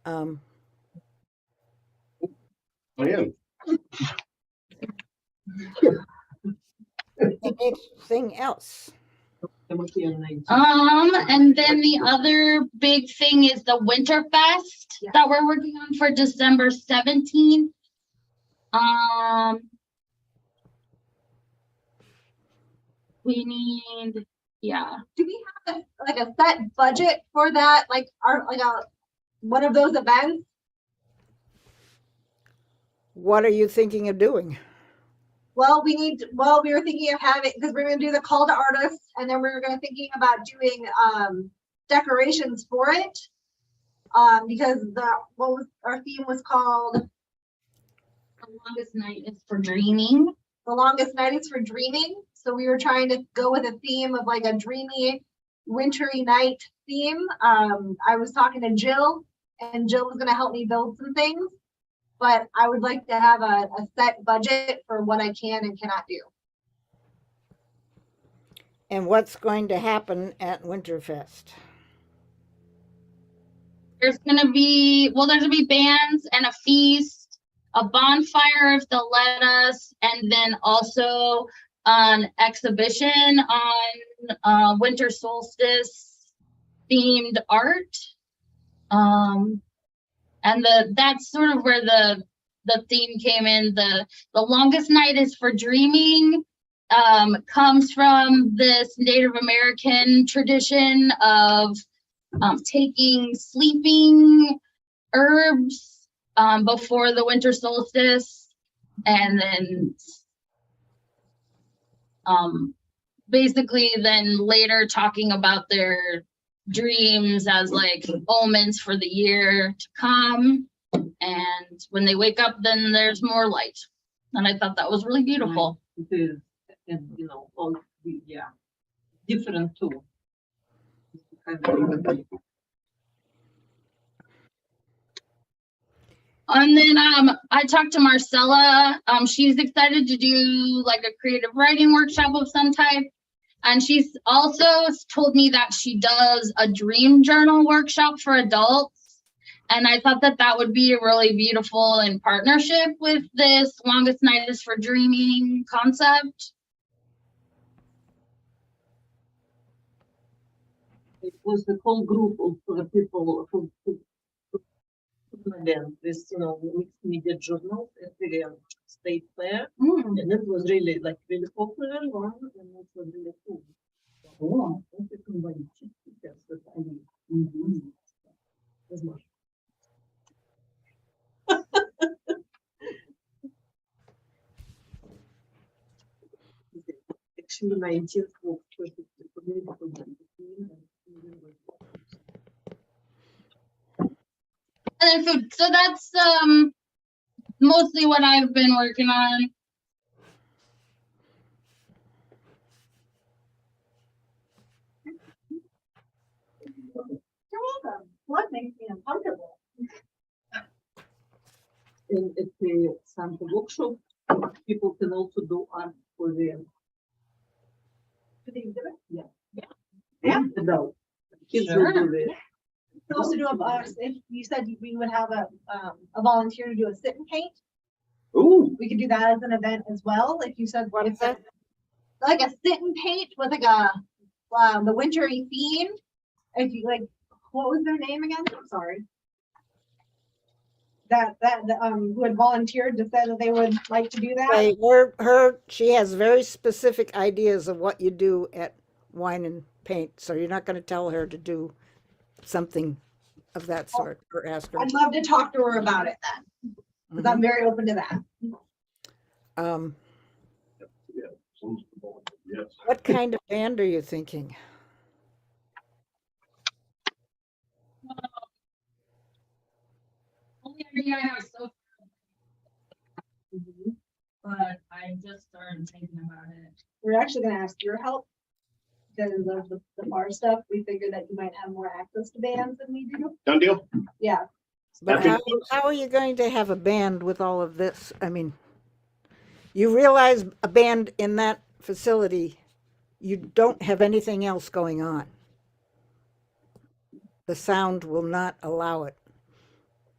I am. Anything else? And then the other big thing is the Winterfest that we're working on for December 17th. We need, Do we have like a set budget for that? Like one of those events? What are you thinking of doing? Well, we were thinking of having, because we're gonna do the call to artists, and then we were gonna thinking about doing decorations for it. Because our theme was called the longest night is for dreaming. The Longest Night is for Dreaming. So we were trying to go with a theme of like a dreamy, wintry night theme. I was talking to Jill, and Jill was gonna help me build some things. But I would like to have a set budget for what I can and cannot do. And what's going to happen at Winterfest? There's gonna be bands and a feast, a bonfire if they'll let us, and then also an exhibition on winter solstice themed art. And that's sort of where the theme came in. The longest night is for dreaming comes from this Native American tradition of taking sleeping herbs before the winter solstice, and then basically then later talking about their dreams as like omens for the year to come, and when they wake up then there's more light, and I thought that was really beautiful. It is, and all different too. And then I talked to Marcella. She's excited to do like a creative writing workshop of some type. And she's also told me that she does a dream journal workshop for adults. And I thought that would be really beautiful in partnership with this Longest Night is for Dreaming concept. It was the whole group of people who this mixed media journal at the state fair, and it was really popular one, and it was really cool. Cool. Actually, 19th of And then food. So that's mostly what I've been working on. You're welcome. What makes me uncomfortable? And at the Santa workshop, people can also do art for the exhibit? Yeah. Adult. Kids Sure. will do this. We could also do if you said we would have a volunteer to do a sit and paint. Ooh, We could do that as an event as well. If you said What is that? like a sit and paint with like the wintry theme. If you like, what was their name again? I'm sorry. Who had volunteered to say that they would like to do that. Right, she has very specific ideas of what you do at Wine and Paint, so you're not gonna tell her to do something of that sort or ask her. I'd love to talk to her about it then, because I'm very open to that. Um, Yes. what kind of band are you thinking? Only idea I have so far, but I just started thinking about it. We're actually gonna ask your help because of the bar stuff. We figured that you might have more access to bands than we do. Done deal? Yeah. But Happy how are you going to have a band with all of this? I mean, you realize a band in that facility, you don't have anything else going on. The sound will not allow it.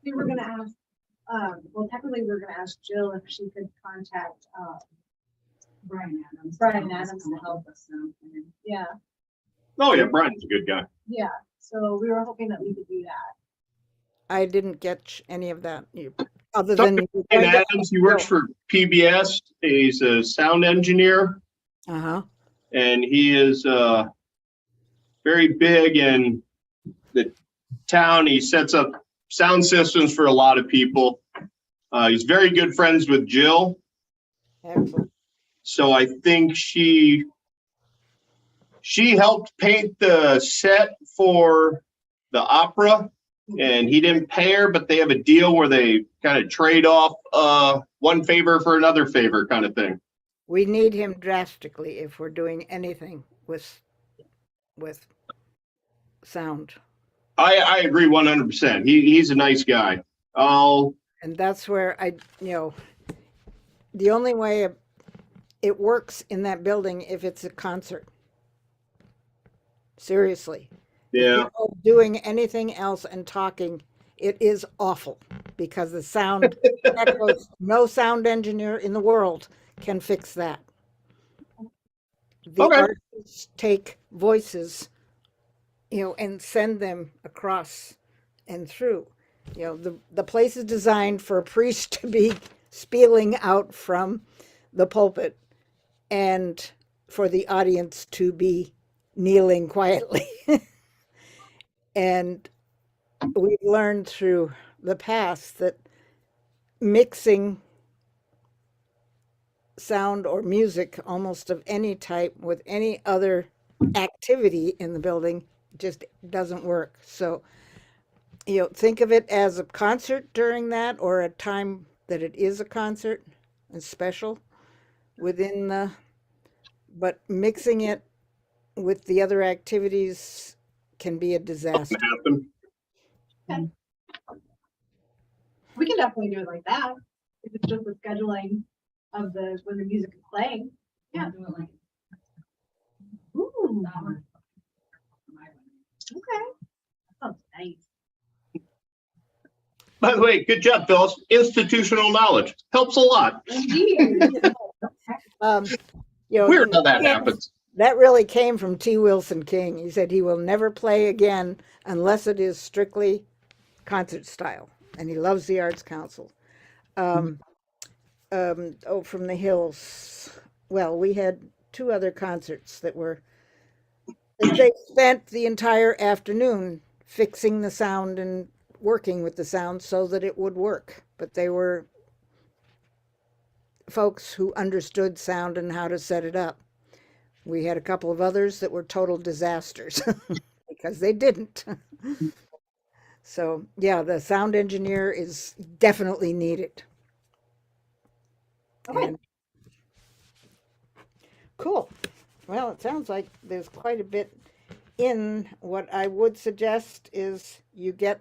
We were gonna ask, well, technically, we were gonna ask Jill if she could contact, Brian Adams. Brian Adams to help us now. yeah, Oh, yeah, Brian's a good guy. yeah. So we were hoping that we could do that. I didn't get any of that, other Talking than. Brian Adams, he works for PBS. He's a sound engineer, Uh-huh. and he is very big in the town. He sets up sound systems for a lot of people. He's very good friends with Jill. Excellent. So I think she helped paint the set for the opera, and he didn't pay her, but they have a deal where they kind of trade off one favor for another favor kind of thing. We need him drastically if we're doing anything with sound. I agree 100%. He's a nice guy. And that's where the only way it works in that building if it's a concert. Seriously. Yeah. If you're doing anything else and talking, it is awful because the sound echoes. No sound engineer in the world can fix that. The Okay. artists take voices, and send them across and through. The place is designed for a priest to be spieling out from the pulpit and for the audience to be kneeling quietly. And we've learned through the past that mixing sound or music almost of any type with any other activity in the building just doesn't work. So, think of it as a concert during that or a time that it is a concert and special within but mixing it with the other activities can be a disaster. Happen. We can definitely do it like that. If it's just the scheduling of when the music is playing. Yeah. Do it like Ooh, that one. okay. That sounds nice. By the way, good job, Phyllis. Institutional knowledge helps a lot. Indeed. Weird how that happens. That really came from T. Wilson King. He said he will never play again unless it is strictly concert style, and he loves the Arts Council. From the Hills. Well, we had 2 other concerts that they spent the entire afternoon fixing the sound and working with the sound so that it would work. But they were folks who understood sound and how to set it up. We had a couple of others that were total disasters because they didn't. So, yeah, the sound engineer is definitely needed. Okay. And cool. Well, it sounds like there's quite a bit in. What I would suggest is you get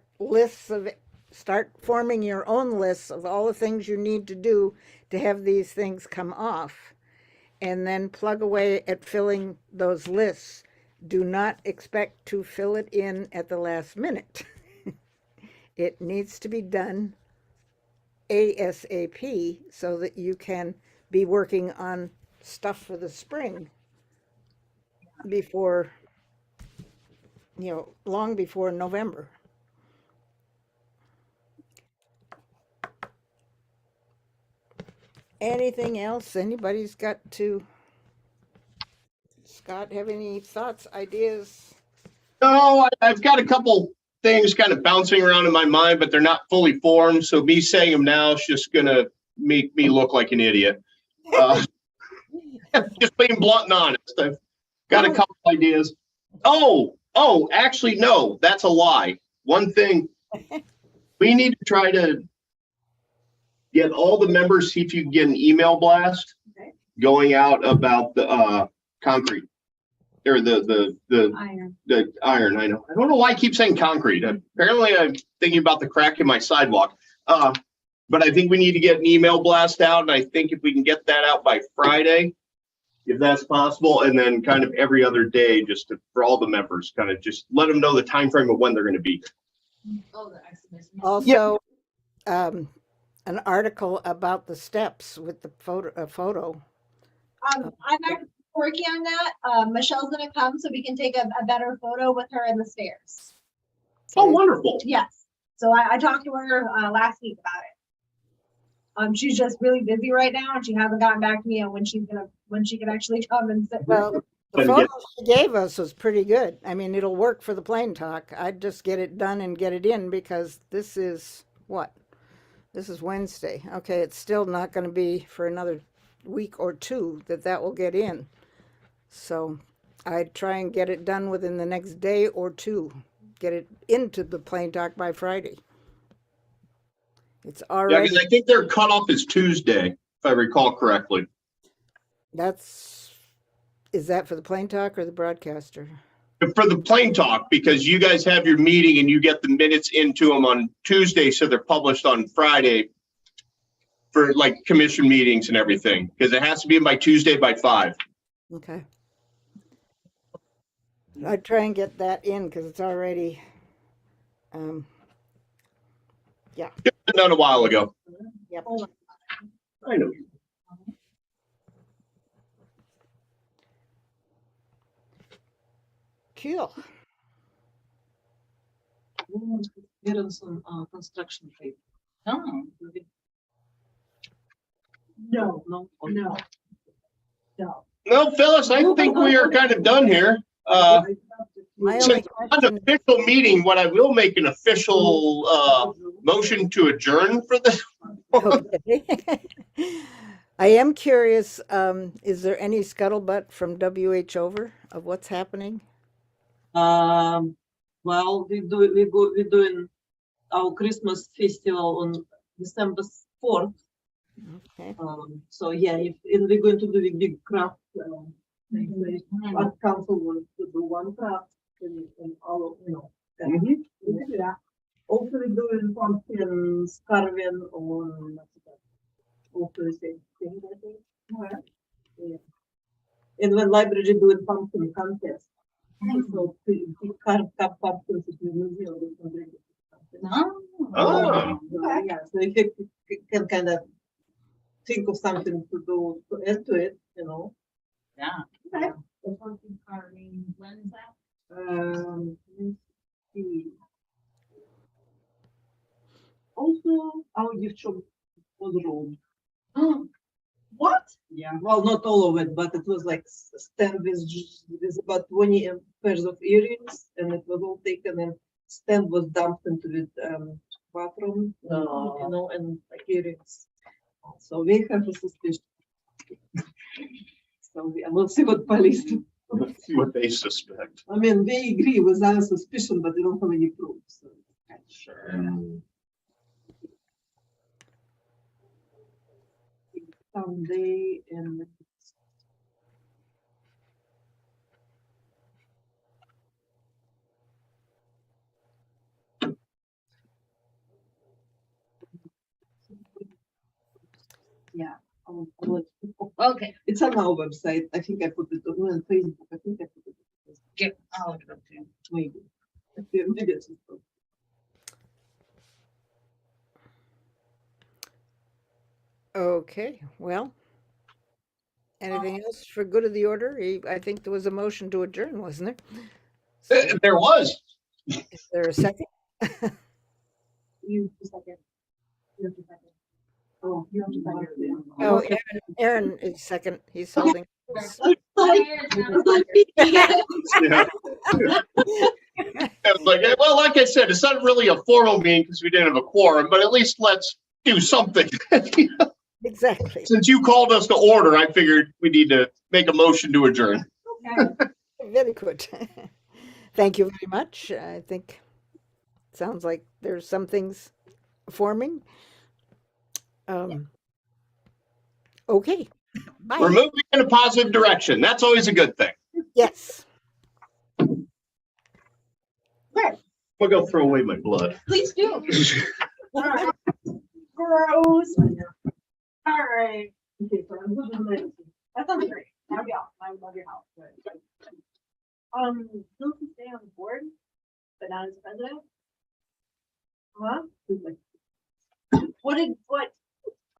start forming your own lists of all the things you need to do to have these things come off, and then plug away at filling those lists. Do not expect to fill it in at the last minute. It needs to be done ASAP so that you can be working on stuff for the spring before, long before November. Anything else anybody's got to? Scott, have any thoughts, ideas? No, I've got a couple things kind of bouncing around in my mind, but they're not fully formed. So me saying them now is just gonna make me look like an idiot. Just being blunt and honest. I've got a couple ideas. Actually, no, that's a lie. One thing, we need to try to get all the members, see if you can get an email blast Okay. going out about the concrete. Or the iron, I know. I don't know why I keep saying concrete. Apparently I'm thinking about the crack in my sidewalk. But I think we need to get an email blast out, and I think if we can get that out by Friday, if that's possible, and then kind of every other day, just for all the members, kind of just let them know the time frame of when they're going to be. Oh, the exhibition. Also, an article about the steps with the photo. I'm actually working on that. Michelle's gonna come so we can take a better photo with her in the stairs. Oh, wonderful. Yes. So I talked to her last week about it. She's just really busy right now and she hasn't gotten back to me on when she can actually come and sit. Well, the photo she gave us was pretty good. I mean, it'll work for the plain talk. I'd just get it done and get it in because this is what? This is Wednesday. Okay, it's still not going to be for another week or two that will get in. So I'd try and get it done within the next day or two. Get it into the plain talk by Friday. It's Yeah, already. because I think their cutoff is Tuesday, if I recall correctly. Is that for the plain talk or the broadcaster? For the plain talk, because you guys have your meeting and you get the minutes into them on Tuesday, so they're published on Friday for like commission meetings and everything, because it has to be in by Tuesday by 5. Okay. I'd try and get that in because it's already, Done a while ago. yep. I know. Cool. Experience on construction trade. Oh, No, No. no. No, Phyllis, I think we are kind of done here. My only Since it's not an question, official meeting, what I will make an official motion to adjourn for this. okay. I am curious, is there any scuttlebutt from WH over of what's happening? Well, we're doing our Christmas festival on December 4th. Okay. So yeah, and we're going to do a big craft. Art council wants to do one craft and all, and we do that. Also, we're doing pumpkins carving on also the same thing, I think. Yeah. And when library doing pumpkin contest, so we carve up pumpkins in the museum. We can bring it to pumpkins. Oh. So, yeah, so if you can kind of think of something to do to add to it, yeah. Okay. The pumpkin carving, when's that? Let's see. Also, our gift shop was rolled. What? Yeah, well, not all of it, but it was like stand with about 20 pairs of earrings, and it was all taken and stand was dumped into the bathroom, and like earrings. So we have a suspicion. So we'll see what police do. Let's see what they suspect. I mean, they agree with our suspicion, but they don't have any proof. So. Sure. Sunday and yeah. Okay, It's on our website. I think I put it on Facebook. I think I put it on Facebook. get, I'll look it up too. Maybe. Maybe it's just- Okay, well, Anything else for good of the order? I think there was a motion to adjourn, wasn't there? There was. Is there a second? You second. You have to second. Oh, you have to second. Oh, Aaron is second. He's holding. Yeah. It was like, well, like I said, it's not really a formal meeting because we didn't have a quorum, but at least let's do something. Exactly. Since you called us to order, I figured we need to make a motion to adjourn. Very good. Thank you very much. I think sounds like there's some things forming. Okay. We're Bye. moving in a positive direction. That's always a good thing. Yes. I'll go throw away my blood. Please do. All right. Gross. All right. Okay, so I'm moving the- that sounds great. Now we all, I love your house. Still to stay on the board, but not as president? Huh? What